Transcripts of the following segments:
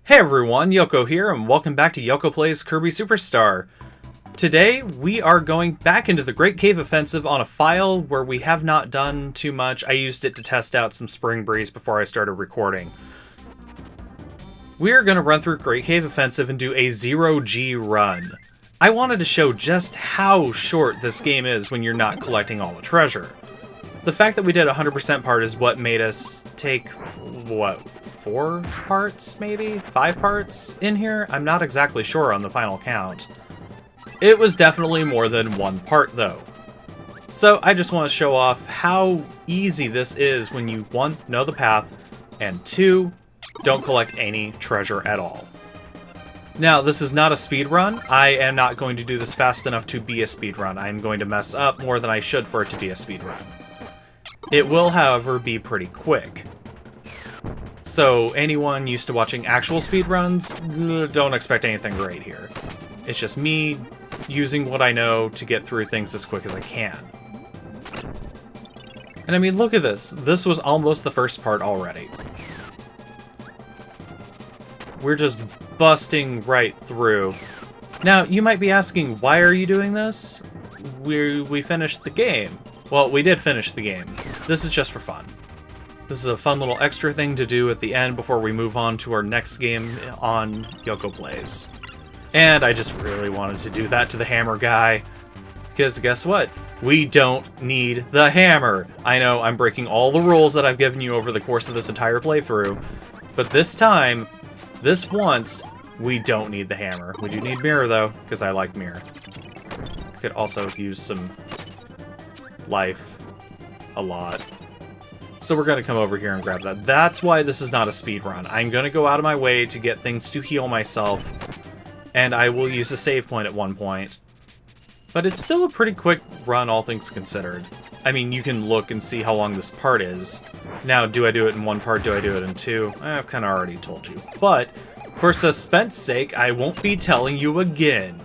Hey everyone, Yokuo here, and welcome back to Yokuo Plays Kirby Superstar. Today, we are going back into the Great Cave Offensive on a file where we have not done too much. I used it to test out some Spring Breeze before I started recording. We are going to run through Great Cave Offensive and do a 0G run. I wanted to show just how short this game is when you're not collecting all the treasure. The fact that we did a 100% part is what made us take, what, 4 parts, maybe? 5 parts in here? I'm not exactly sure on the final count. It was definitely more than 1 part, though. So I just want to show off how easy this is when you, 1, know the path, and 2, don't collect any treasure at all. Now, this is not a speed run. I am not going to do this fast enough to be a speed run. I'm going to mess up more than I should for it to be a speed run. It will, however, be pretty quick. So anyone used to watching actual speedruns, don't expect anything great here. It's just me using what I know to get through things as quick as I can. And I mean, look at this. This was almost the first part already. We're just busting right through. Now, you might be asking, why are you doing this? We finished the game. Well, we did finish the game. This is just for fun. This is a fun little extra thing to do at the end before we move on to our next game on Yokuo Plays. And I just really wanted to do that to the hammer guy. Because guess what? We don't need the hammer. I know I'm breaking all the rules that I've given you over the course of this entire playthrough. But this time, this once, we don't need the hammer. We do need mirror though, because I like mirror. I could also use some life a lot. So we're going to come over here and grab that. That's why this is not a speed run. I'm going to go out of my way to get things to heal myself, and I will use a save point at one point. But it's still a pretty quick run, all things considered. I mean, you can look and see how long this part is. Now, do I do it in 1 part? Do I do it in 2? I've kind of already told you. But for suspense sake, I won't be telling you again.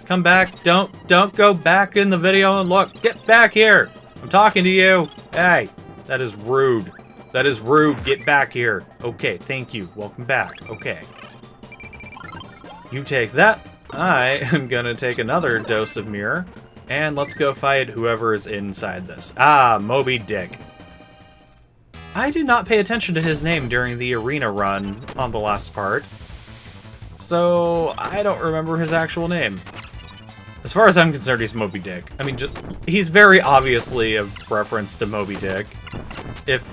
Come back. Don't go back in the video and look. Get back here. I'm talking to you. Hey. That is rude. That is rude. Get back here. Okay, thank you. Welcome back. Okay. You take that. I am gonna take another dose of mirror. And let's go fight whoever is inside this. Ah, Moby Dick. I did not pay attention to his name during the arena run on the last part. So, I don't remember his actual name. As far as I'm concerned, he's Moby Dick. I mean, he's very obviously a reference to Moby Dick. If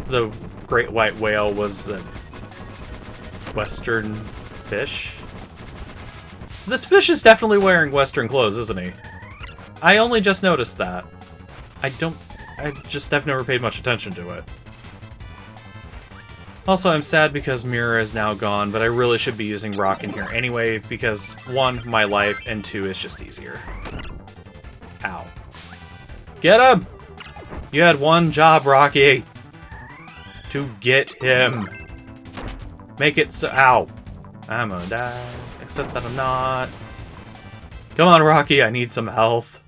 the great white whale was a Western fish. This fish is definitely wearing Western clothes, isn't he? I only just noticed that. I've never paid much attention to it. Also, I'm sad because Mirror is now gone, but I really should be using Rock in here anyway, because 1, my life, and 2, it's just easier. Ow. Get him! You had one job, Rocky! To get him. Make it so— ow. I'm gonna die, except that I'm not. Come on, Rocky, I need some health.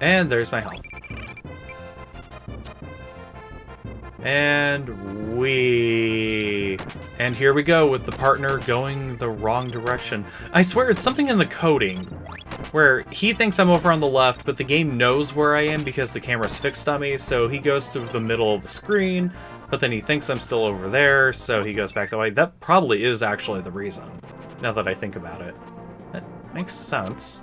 And there's my health. And here we go with the partner going the wrong direction. I swear it's something in the coding where he thinks I'm over on the left, but the game knows where I am because the camera's fixed on me, so he goes to the middle of the screen, but then he thinks I'm still over there, so he goes back that way. That probably is actually the reason, now that I think about it. That makes sense.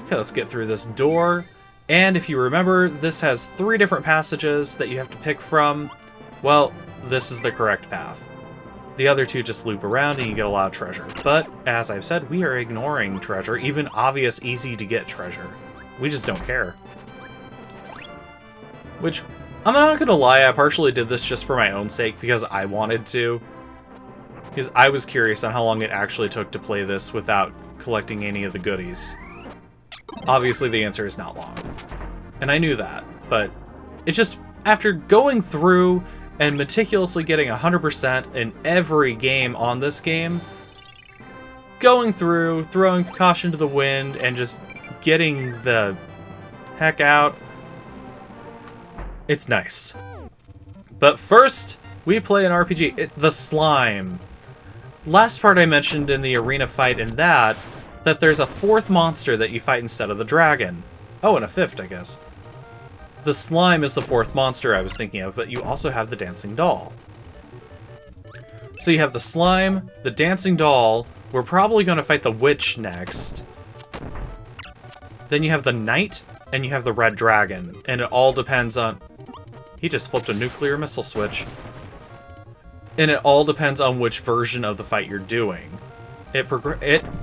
Okay, let's get through this door. And if you remember, this has 3 different passages that you have to pick from. Well, this is the correct path. The other 2 just loop around and you get a lot of treasure. But, as I've said, we are ignoring treasure, even obvious, easy-to-get treasure. We just don't care. Which, I'm not gonna lie, I partially did this just for my own sake, because I wanted to. Because I was curious on how long it actually took to play this without collecting any of the goodies. Obviously, the answer is not long. And I knew that, but it just, after going through and meticulously getting 100% in every game on this game, going through, throwing caution to the wind, and just getting the heck out, It's nice. But first, we play an RPG, the slime. Last part I mentioned in the arena fight in that there's a fourth monster that you fight instead of the dragon. Oh, and a fifth, I guess. The slime is the fourth monster I was thinking of, but you also have the dancing doll. So you have the slime, the dancing doll, we're probably going to fight the witch next. Then you have the knight, and you have the red dragon, and it all depends on... He just flipped a nuclear missile switch. And it all depends on which version of the fight you're doing. It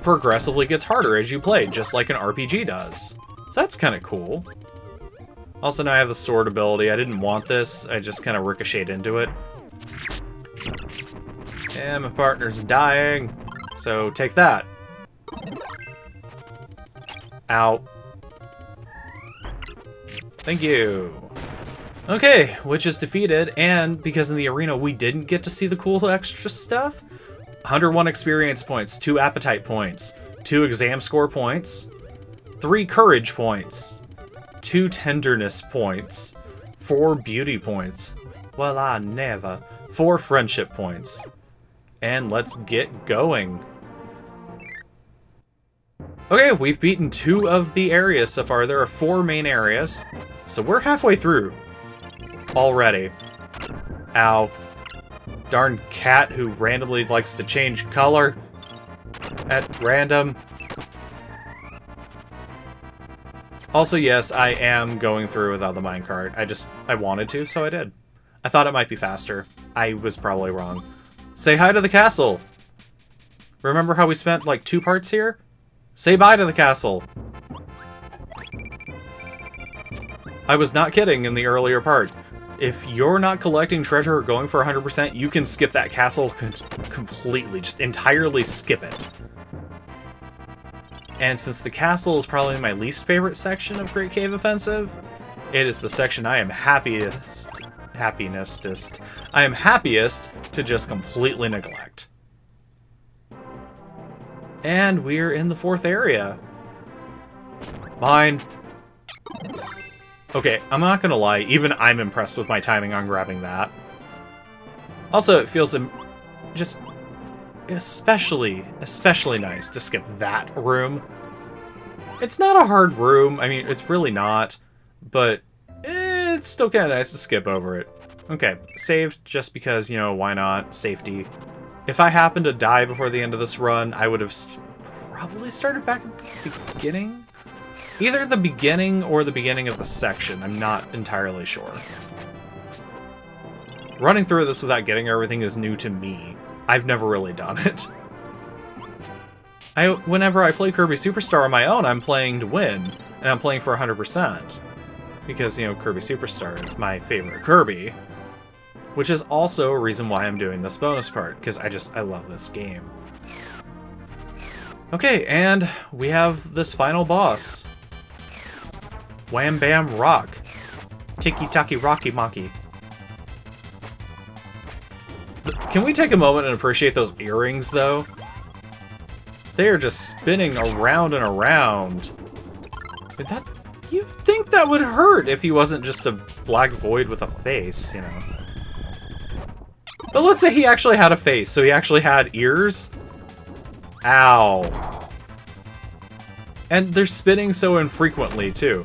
progressively gets harder as you play, just like an RPG does. So that's kind of cool. Also, now I have the sword ability. I didn't want this, I just kind of ricocheted into it. And my partner's dying, so take that. Ow. Thank you. Okay, witch is defeated, and because in the arena we didn't get to see the cool extra stuff, 101 experience points, 2 appetite points, 2 exam score points, 3 courage points, 2 tenderness points, 4 beauty points, well I never, 4 friendship points, and let's get going. Okay, we've beaten 2 of the areas so far. There are 4 main areas, so we're halfway through already. Ow. Darn cat who randomly likes to change color at random. Also, yes, I am going through without the minecart. I wanted to, so I did. I thought it might be faster. I was probably wrong. Say hi to the castle. Remember how we spent like 2 parts here? Say bye to the castle. I was not kidding in the earlier part. If you're not collecting treasure or going for 100%, you can skip that castle completely. Just entirely skip it. And since the castle is probably my least favorite section of Great Cave Offensive, it is the section I am happiest to just completely neglect. And we're in the 4th area. Mine. Okay, I'm not gonna lie, even I'm impressed with my timing on grabbing that. Also, it feels just especially nice to skip that room. It's not a hard room, I mean, it's really not, but it's still kind of nice to skip over it. Okay, saved just because, you know, why not? Safety. If I happened to die before the end of this run, I would have probably started back at the beginning? Either the beginning or the beginning of the section, I'm not entirely sure. Running through this without getting everything is new to me. I've never really done it. Whenever I play Kirby Superstar on my own, I'm playing to win, and I'm playing for 100%. Because, you know, Kirby Superstar is my favorite Kirby. Which is also a reason why I'm doing this bonus part, because I love this game. Okay, and we have this final boss. Wham Bam Rock. Tiki Taki Rocky Monkey. Can we take a moment and appreciate those earrings, though? They are just spinning around and around. You'd think that would hurt if he wasn't just a black void with a face, you know. But let's say he actually had a face, so he actually had ears. Ow. And they're spinning so infrequently, too.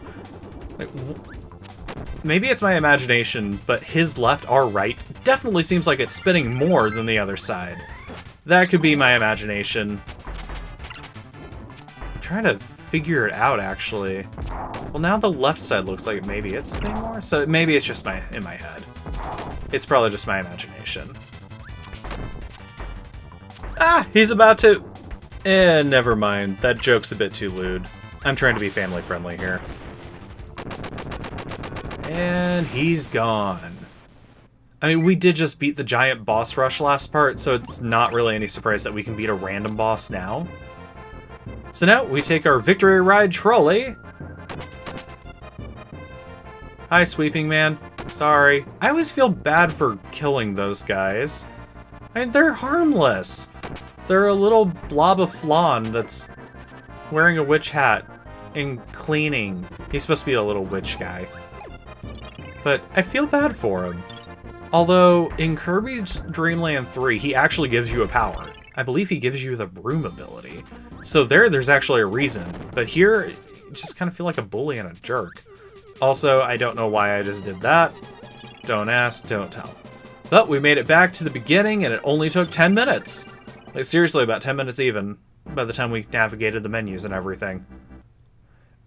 Like, maybe it's my imagination, but his left, our right, definitely seems like it's spinning more than the other side. That could be my imagination. I'm trying to figure it out, actually. Well, now the left side looks like maybe it's spinning more, so maybe it's just in my head. It's probably just my imagination. Ah, he's about to... never mind. That joke's a bit too lewd. I'm trying to be family friendly here. And he's gone. I mean, we did just beat the giant boss rush last part, so it's not really any surprise that we can beat a random boss now. So now we take our victory ride trolley. Hi, Sweeping Man. Sorry. I always feel bad for killing those guys. I mean, they're harmless. They're a little blob of flan that's wearing a witch hat and cleaning. He's supposed to be a little witch guy. but I feel bad for him. Although, in Kirby's Dream Land 3, he actually gives you a power. I believe he gives you the broom ability. So there's actually a reason. But here, you just kind of feel like a bully and a jerk. Also, I don't know why I just did that. Don't ask, don't tell. But we made it back to the beginning, and it only took 10 minutes. Like, seriously, about 10 minutes even, by the time we navigated the menus and everything.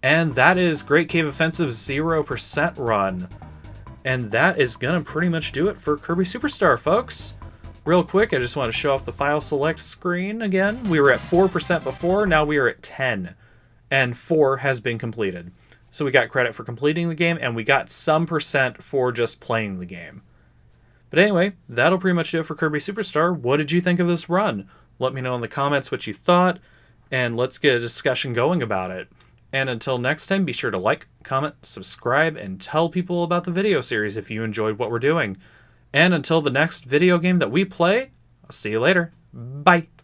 And that is Great Cave Offensive 0% run. And that is gonna pretty much do it for Kirby Superstar, folks. Real quick, I just want to show off the file select screen again. We were at 4% before, now we are at 10. And 4 has been completed. So we got credit for completing the game, and we got some percent for just playing the game. But anyway, that'll pretty much do it for Kirby Superstar. What did you think of this run? Let me know in the comments what you thought, and let's get a discussion going about it. And until next time, be sure to like, comment, subscribe, and tell people about the video series if you enjoyed what we're doing. And until the next video game that we play, I'll see you later. Bye!